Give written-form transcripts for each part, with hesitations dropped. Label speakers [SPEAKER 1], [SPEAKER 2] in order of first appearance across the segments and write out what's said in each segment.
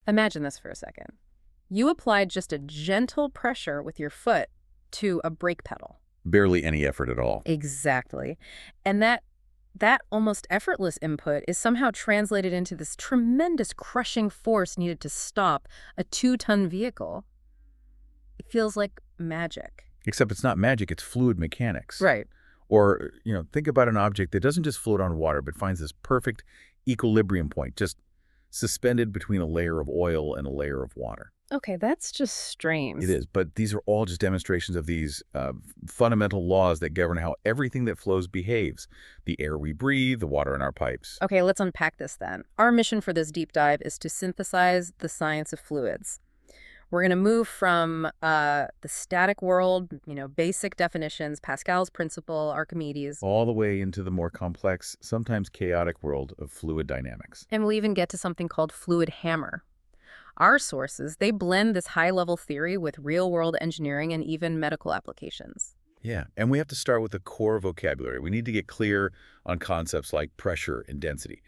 [SPEAKER 1] Imagine this for a second. You applied just a gentle pressure with your foot to a brake pedal.
[SPEAKER 2] Barely any effort at all.
[SPEAKER 1] Exactly. And that almost effortless input is somehow translated into this tremendous crushing force needed to stop a 2-ton vehicle. It feels like magic.
[SPEAKER 2] Except it's not magic, it's fluid mechanics.
[SPEAKER 1] Right.
[SPEAKER 2] Or, think about an object that doesn't just float on water, but finds this perfect equilibrium point, just suspended between a layer of oil and a layer of water.
[SPEAKER 1] Okay, that's just strange.
[SPEAKER 2] It is, but these are all just demonstrations of these fundamental laws that govern how everything that flows behaves. The air we breathe, the water in our pipes.
[SPEAKER 1] Okay, let's unpack this then. Our mission for this deep dive is to synthesize the science of fluids. We're going to move from the static world, basic definitions, Pascal's principle, Archimedes.
[SPEAKER 2] All the way into the more complex, sometimes chaotic world of fluid dynamics.
[SPEAKER 1] And we'll even get to something called fluid hammer. Our sources, they blend this high-level theory with real-world engineering and even medical applications.
[SPEAKER 2] Yeah, and we have to start with the core vocabulary. We need to get clear on concepts like pressure and density.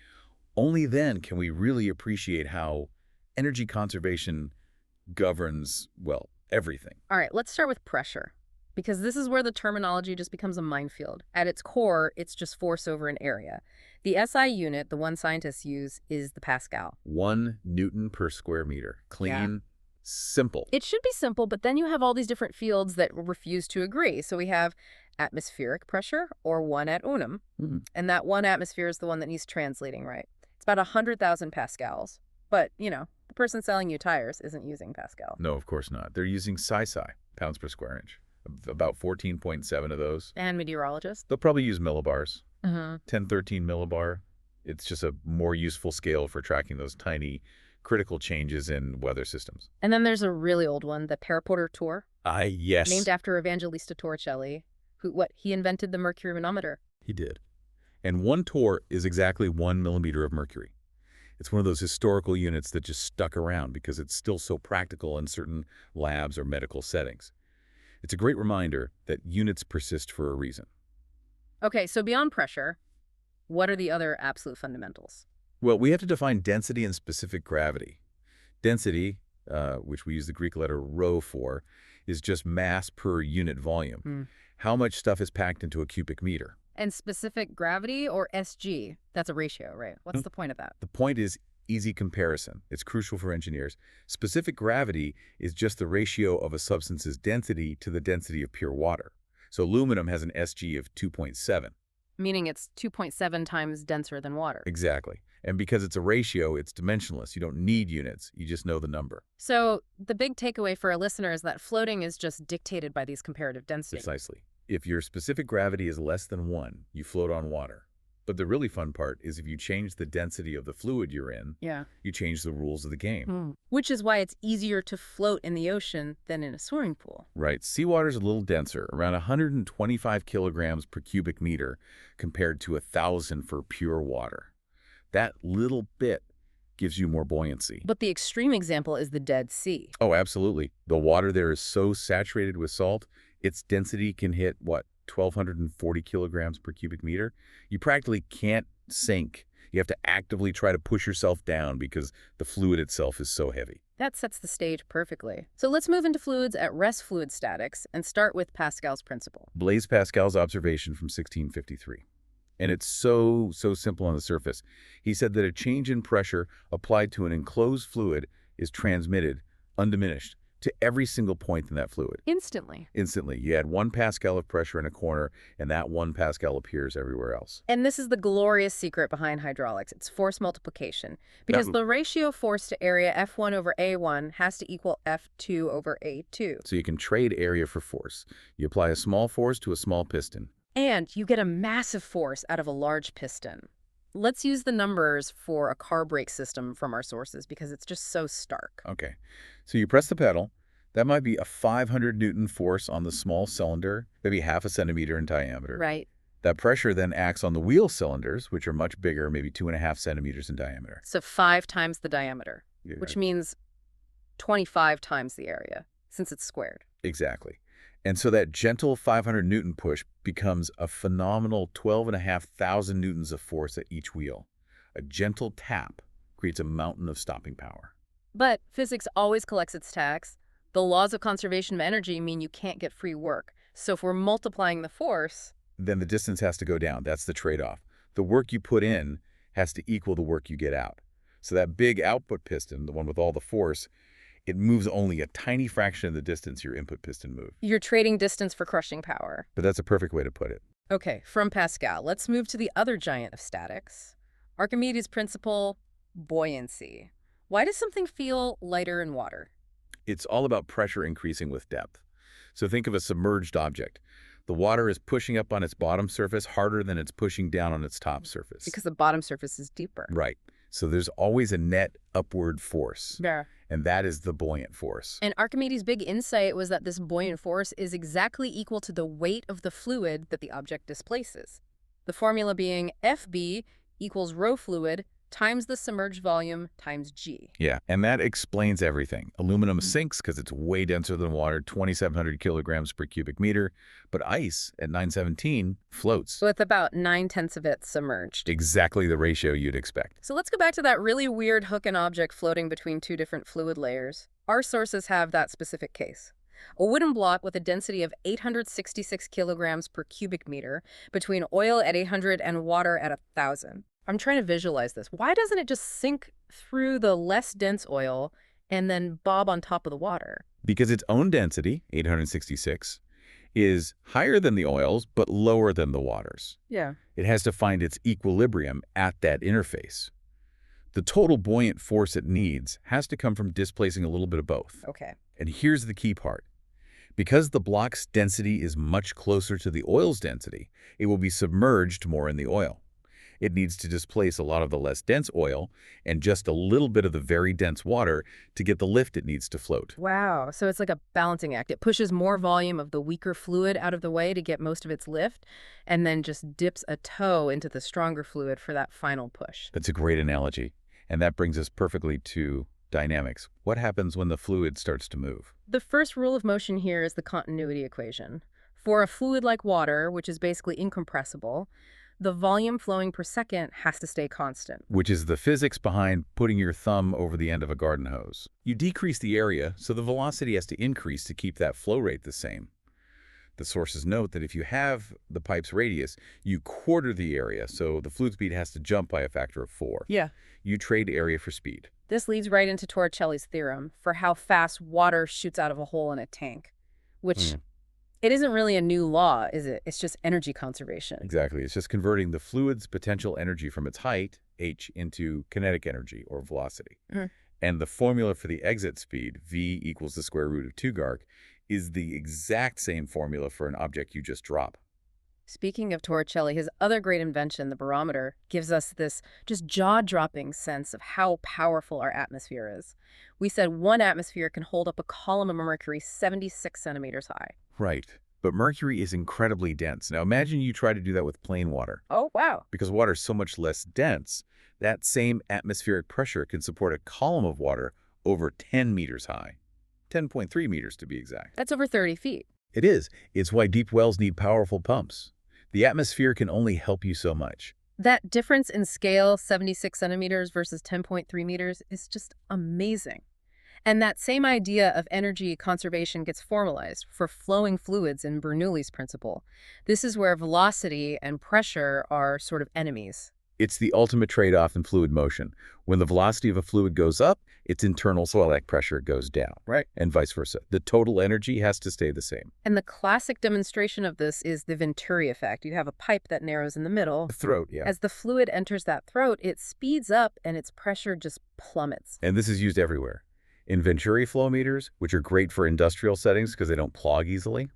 [SPEAKER 2] Only then can we really appreciate how energy conservation governs, well, everything.
[SPEAKER 1] All right, let's start with pressure, because this is where the terminology just becomes a minefield. At its core, it's just force over an area. The SI unit, the one scientists use, is the Pascal.
[SPEAKER 2] 1 Newton per square meter. Clean, simple.
[SPEAKER 1] It should be simple, but then you have all these different fields that refuse to agree. So we have atmospheric pressure, or 1 at unum, and that 1 atmosphere is the one that needs translating, right? It's about 100,000 pascals. But, the person selling you tires isn't using Pascal.
[SPEAKER 2] No, of course not. They're using psi, pounds per square inch. About 14.7 of those.
[SPEAKER 1] And meteorologists?
[SPEAKER 2] They'll probably use millibars.
[SPEAKER 1] 10,
[SPEAKER 2] 1013 millibar. It's just a more useful scale for tracking those tiny critical changes in weather systems.
[SPEAKER 1] And then there's a really old one, the Paraporter Torr.
[SPEAKER 2] Yes.
[SPEAKER 1] Named after Evangelista Torricelli, he invented the mercury manometer.
[SPEAKER 2] He did. And 1 torr is exactly 1 millimeter of mercury. It's one of those historical units that just stuck around because it's still so practical in certain labs or medical settings. It's a great reminder that units persist for a reason.
[SPEAKER 1] Okay, so beyond pressure, what are the other absolute fundamentals?
[SPEAKER 2] Well, we have to define density and specific gravity. Density, which we use the Greek letter rho for, is just mass per unit volume. How much stuff is packed into a cubic meter?
[SPEAKER 1] And specific gravity, or SG, that's a ratio, right? What's the point of that?
[SPEAKER 2] The point is easy comparison. It's crucial for engineers. Specific gravity is just the ratio of a substance's density to the density of pure water. So aluminum has an SG of 2.7.
[SPEAKER 1] Meaning it's 2.7 times denser than water.
[SPEAKER 2] Exactly. And because it's a ratio, it's dimensionless. You don't need units. You just know the number.
[SPEAKER 1] So the big takeaway for our listener is that floating is just dictated by these comparative densities.
[SPEAKER 2] Precisely. If your specific gravity is less than 1, you float on water. But the really fun part is if you change the density of the fluid you're in, you change the rules of the game.
[SPEAKER 1] Which is why it's easier to float in the ocean than in a swimming pool.
[SPEAKER 2] Right. Seawater's a little denser, around 125 kilograms per cubic meter compared to 1,000 for pure water. That little bit gives you more buoyancy.
[SPEAKER 1] But the extreme example is the Dead Sea.
[SPEAKER 2] Oh, absolutely. The water there is so saturated with salt, its density can hit, 1,240 kilograms per cubic meter. You practically can't sink. You have to actively try to push yourself down because the fluid itself is so heavy.
[SPEAKER 1] That sets the stage perfectly. So let's move into fluids at rest fluid statics and start with Pascal's principle.
[SPEAKER 2] Blaise Pascal's observation from 1653. And it's so simple on the surface. He said that a change in pressure applied to an enclosed fluid is transmitted, undiminished, to every single point in that fluid.
[SPEAKER 1] Instantly.
[SPEAKER 2] Instantly. You add 1 Pascal of pressure in a corner, and that 1 Pascal appears everywhere else.
[SPEAKER 1] And this is the glorious secret behind hydraulics. It's force multiplication. Because the ratio force to area F1 over A1 has to equal F2 over A2.
[SPEAKER 2] So you can trade area for force. You apply a small force to a small piston.
[SPEAKER 1] And you get a massive force out of a large piston. Let's use the numbers for a car brake system from our sources because it's just so stark.
[SPEAKER 2] Okay. So you press the pedal. That might be a 500 Newton force on the small cylinder, maybe half a centimeter in diameter.
[SPEAKER 1] Right.
[SPEAKER 2] That pressure then acts on the wheel cylinders, which are much bigger, maybe 2.5 centimeters in diameter.
[SPEAKER 1] So 5 times the diameter, which means 25 times the area, since it's squared.
[SPEAKER 2] Exactly. And so that gentle 500 Newton push becomes a phenomenal 12,500 newtons of force at each wheel. A gentle tap creates a mountain of stopping power.
[SPEAKER 1] But physics always collects its tax. The laws of conservation of energy mean you can't get free work. So if we're multiplying the force,
[SPEAKER 2] Then the distance has to go down. That's the trade-off. The work you put in has to equal the work you get out. So that big output piston, the one with all the force, it moves only a tiny fraction of the distance your input piston moved.
[SPEAKER 1] you're trading distance for crushing power.
[SPEAKER 2] But that's a perfect way to put it.
[SPEAKER 1] Okay, from Pascal, let's move to the other giant of statics. Archimedes' principle, buoyancy. Why does something feel lighter in water?
[SPEAKER 2] It's all about pressure increasing with depth. So think of a submerged object. The water is pushing up on its bottom surface harder than it's pushing down on its top surface.
[SPEAKER 1] Because the bottom surface is deeper.
[SPEAKER 2] Right. So there's always a net upward force.
[SPEAKER 1] Yeah.
[SPEAKER 2] And that is the buoyant force.
[SPEAKER 1] And Archimedes' big insight was that this buoyant force is exactly equal to the weight of the fluid that the object displaces. The formula being FB equals rho fluid times the submerged volume times G.
[SPEAKER 2] Yeah, and that explains everything. Aluminum sinks because it's way denser than water, 2,700 kilograms per cubic meter, but ice at 917 floats.
[SPEAKER 1] With about 9/10 of it submerged.
[SPEAKER 2] Exactly the ratio you'd expect.
[SPEAKER 1] So let's go back to that really weird hook and object floating between two different fluid layers. Our sources have that specific case. A wooden block with a density of 866 kilograms per cubic meter between oil at 800 and water at 1,000. I'm trying to visualize this. Why doesn't it just sink through the less dense oil and then bob on top of the water?
[SPEAKER 2] Because its own density, 866, is higher than the oil's but lower than the water's.
[SPEAKER 1] Yeah.
[SPEAKER 2] It has to find its equilibrium at that interface. The total buoyant force it needs has to come from displacing a little bit of both.
[SPEAKER 1] Okay.
[SPEAKER 2] And here's the key part. Because the block's density is much closer to the oil's density, it will be submerged more in the oil. It needs to displace a lot of the less dense oil and just a little bit of the very dense water to get the lift it needs to float.
[SPEAKER 1] Wow. So it's like a balancing act. It pushes more volume of the weaker fluid out of the way to get most of its lift, and then just dips a toe into the stronger fluid for that final push.
[SPEAKER 2] That's a great analogy. And that brings us perfectly to dynamics. What happens when the fluid starts to move?
[SPEAKER 1] The first rule of motion here is the continuity equation. For a fluid like water, which is basically incompressible, the volume flowing per second has to stay constant.
[SPEAKER 2] Which is the physics behind putting your thumb over the end of a garden hose. You decrease the area, so the velocity has to increase to keep that flow rate the same. The sources note that if you have the pipe's radius, you quarter the area, so the fluid speed has to jump by a factor of 4.
[SPEAKER 1] Yeah.
[SPEAKER 2] You trade area for speed.
[SPEAKER 1] This leads right into Torricelli's theorem for how fast water shoots out of a hole in a tank, which it isn't really a new law, is it? It's just energy conservation.
[SPEAKER 2] Exactly. It's just converting the fluid's potential energy from its height, h, into kinetic energy, or velocity. And the formula for the exit speed, v equals the square root of 2 garc, is the exact same formula for an object you just drop.
[SPEAKER 1] Speaking of Torricelli, his other great invention, the barometer, gives us this just jaw-dropping sense of how powerful our atmosphere is. We said one atmosphere can hold up a column of mercury 76 centimeters high.
[SPEAKER 2] Right. But mercury is incredibly dense. Now imagine you try to do that with plain water.
[SPEAKER 1] Oh, wow.
[SPEAKER 2] Because water is so much less dense, that same atmospheric pressure can support a column of water over 10 meters high. 10.3 meters to be exact.
[SPEAKER 1] That's over 30 feet.
[SPEAKER 2] It is. It's why deep wells need powerful pumps. The atmosphere can only help you so much.
[SPEAKER 1] That difference in scale, 76 centimeters versus 10.3 meters, is just amazing. And that same idea of energy conservation gets formalized for flowing fluids in Bernoulli's principle. This is where velocity and pressure are sort of enemies.
[SPEAKER 2] It's the ultimate trade-off in fluid motion. When the velocity of a fluid goes up, its internal solenoid pressure goes down. Right. And vice versa. The total energy has to stay the same.
[SPEAKER 1] And the classic demonstration of this is the Venturi effect. You have a pipe that narrows in the middle.
[SPEAKER 2] The throat, yeah.
[SPEAKER 1] As the fluid enters that throat, it speeds up and its pressure just plummets.
[SPEAKER 2] And this is used everywhere. In Venturi flow meters, which are great for industrial settings because they don't clog easily.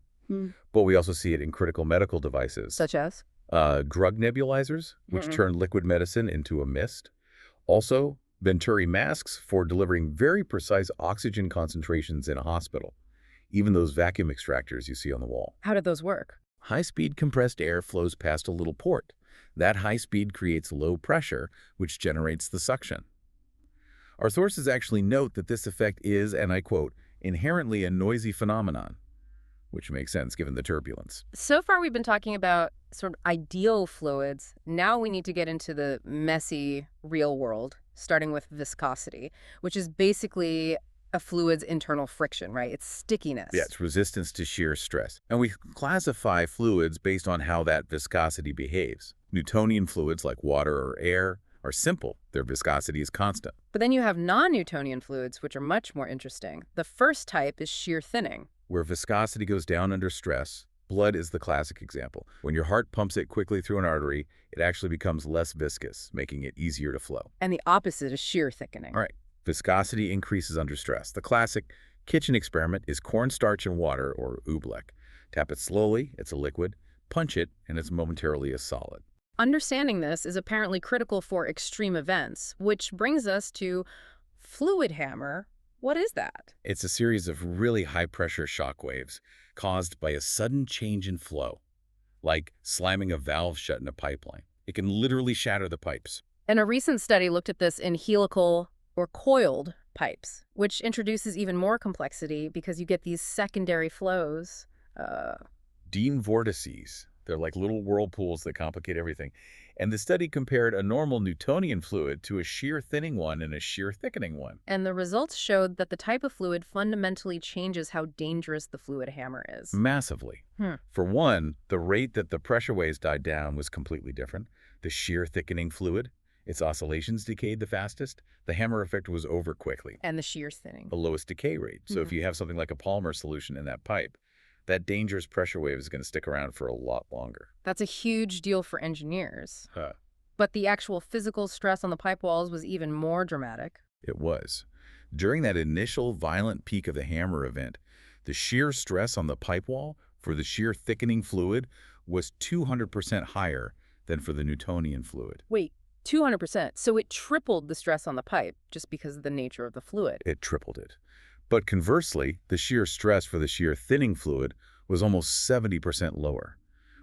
[SPEAKER 2] But we also see it in critical medical devices.
[SPEAKER 1] Such as?
[SPEAKER 2] Drug nebulizers, which turn liquid medicine into a mist. Also, Venturi masks for delivering very precise oxygen concentrations in a hospital. Even those vacuum extractors you see on the wall.
[SPEAKER 1] How did those work?
[SPEAKER 2] High-speed compressed air flows past a little port. That high speed creates low pressure, which generates the suction. Our sources actually note that this effect is, and I quote, inherently a noisy phenomenon, which makes sense given the turbulence.
[SPEAKER 1] So far, we've been talking about sort of ideal fluids, now we need to get into the messy real world, starting with viscosity, which is basically a fluid's internal friction, right? It's stickiness.
[SPEAKER 2] Yeah, it's resistance to shear stress. And we classify fluids based on how that viscosity behaves. Newtonian fluids like water or air are simple. Their viscosity is constant.
[SPEAKER 1] But then you have non-Newtonian fluids, which are much more interesting. The first type is shear thinning.
[SPEAKER 2] Where viscosity goes down under stress, blood is the classic example. When your heart pumps it quickly through an artery, it actually becomes less viscous, making it easier to flow.
[SPEAKER 1] And the opposite is shear thickening.
[SPEAKER 2] All right. Viscosity increases under stress. The classic kitchen experiment is cornstarch and water, or oobleck. Tap it slowly, it's a liquid. Punch it, and it's momentarily a solid.
[SPEAKER 1] Understanding this is apparently critical for extreme events, which brings us to fluid hammer. What is that?
[SPEAKER 2] It's a series of really high-pressure shock waves caused by a sudden change in flow, like slamming a valve shut in a pipeline. It can literally shatter the pipes.
[SPEAKER 1] And a recent study looked at this in helical or coiled pipes, which introduces even more complexity because you get these secondary flows.
[SPEAKER 2] Dean vortices. They're like little whirlpools that complicate everything. And the study compared a normal Newtonian fluid to a shear thinning one and a shear thickening one.
[SPEAKER 1] And the results showed that the type of fluid fundamentally changes how dangerous the fluid hammer is.
[SPEAKER 2] Massively. For one, the rate that the pressure waves died down was completely different. The shear thickening fluid, its oscillations decayed the fastest. The hammer effect was over quickly.
[SPEAKER 1] And the shear thinning.
[SPEAKER 2] The lowest decay rate. So if you have something like a polymer solution in that pipe, that dangerous pressure wave is going to stick around for a lot longer.
[SPEAKER 1] That's a huge deal for engineers. But the actual physical stress on the pipe walls was even more dramatic.
[SPEAKER 2] It was. During that initial violent peak of the hammer event, the shear stress on the pipe wall for the shear thickening fluid was 200% higher than for the Newtonian fluid.
[SPEAKER 1] Wait, 200%. So it tripled the stress on the pipe just because of the nature of the fluid.
[SPEAKER 2] It tripled it. But conversely, the shear stress for the shear thinning fluid was almost 70% lower,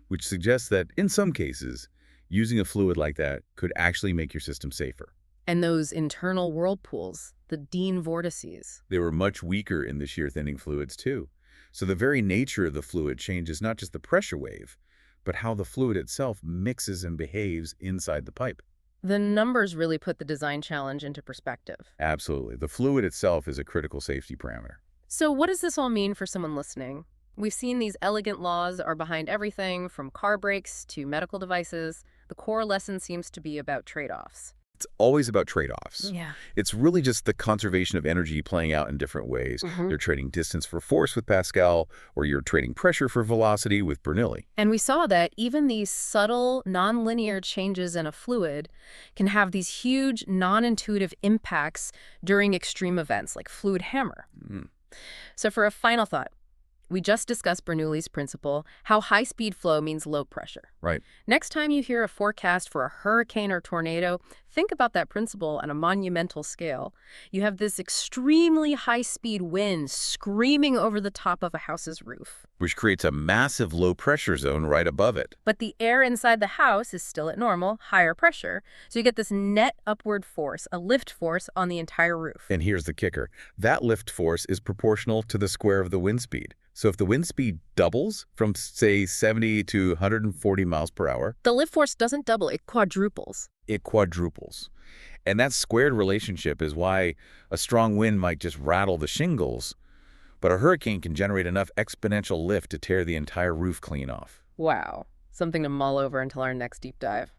[SPEAKER 2] which suggests that in some cases, using a fluid like that could actually make your system safer.
[SPEAKER 1] And those internal whirlpools, the Dean vortices.
[SPEAKER 2] They were much weaker in the shear thinning fluids too. So the very nature of the fluid changes not just the pressure wave, but how the fluid itself mixes and behaves inside the pipe.
[SPEAKER 1] The numbers really put the design challenge into perspective.
[SPEAKER 2] Absolutely. The fluid itself is a critical safety parameter.
[SPEAKER 1] So what does this all mean for someone listening? We've seen these elegant laws are behind everything from car brakes to medical devices. The core lesson seems to be about trade-offs.
[SPEAKER 2] It's always about trade-offs.
[SPEAKER 1] Yeah.
[SPEAKER 2] It's really just the conservation of energy playing out in different ways. You're trading distance for force with Pascal, or you're trading pressure for velocity with Bernoulli.
[SPEAKER 1] And we saw that even these subtle, nonlinear changes in a fluid can have these huge, non-intuitive impacts during extreme events like fluid hammer. So for a final thought, we just discussed Bernoulli's principle, how high-speed flow means low pressure.
[SPEAKER 2] Right.
[SPEAKER 1] Next time you hear a forecast for a hurricane or tornado, think about that principle on a monumental scale. You have this extremely high-speed wind screaming over the top of a house's roof.
[SPEAKER 2] Which creates a massive low-pressure zone right above it.
[SPEAKER 1] But the air inside the house is still at normal, higher pressure, so you get this net upward force, a lift force on the entire roof.
[SPEAKER 2] And here's the kicker. That lift force is proportional to the square of the wind speed. So if the wind speed doubles from, say, 70 to 140 miles per hour,
[SPEAKER 1] the lift force doesn't double, it quadruples.
[SPEAKER 2] It quadruples. And that squared relationship is why a strong wind might just rattle the shingles, but a hurricane can generate enough exponential lift to tear the entire roof clean off.
[SPEAKER 1] Wow. Something to mull over until our next deep dive.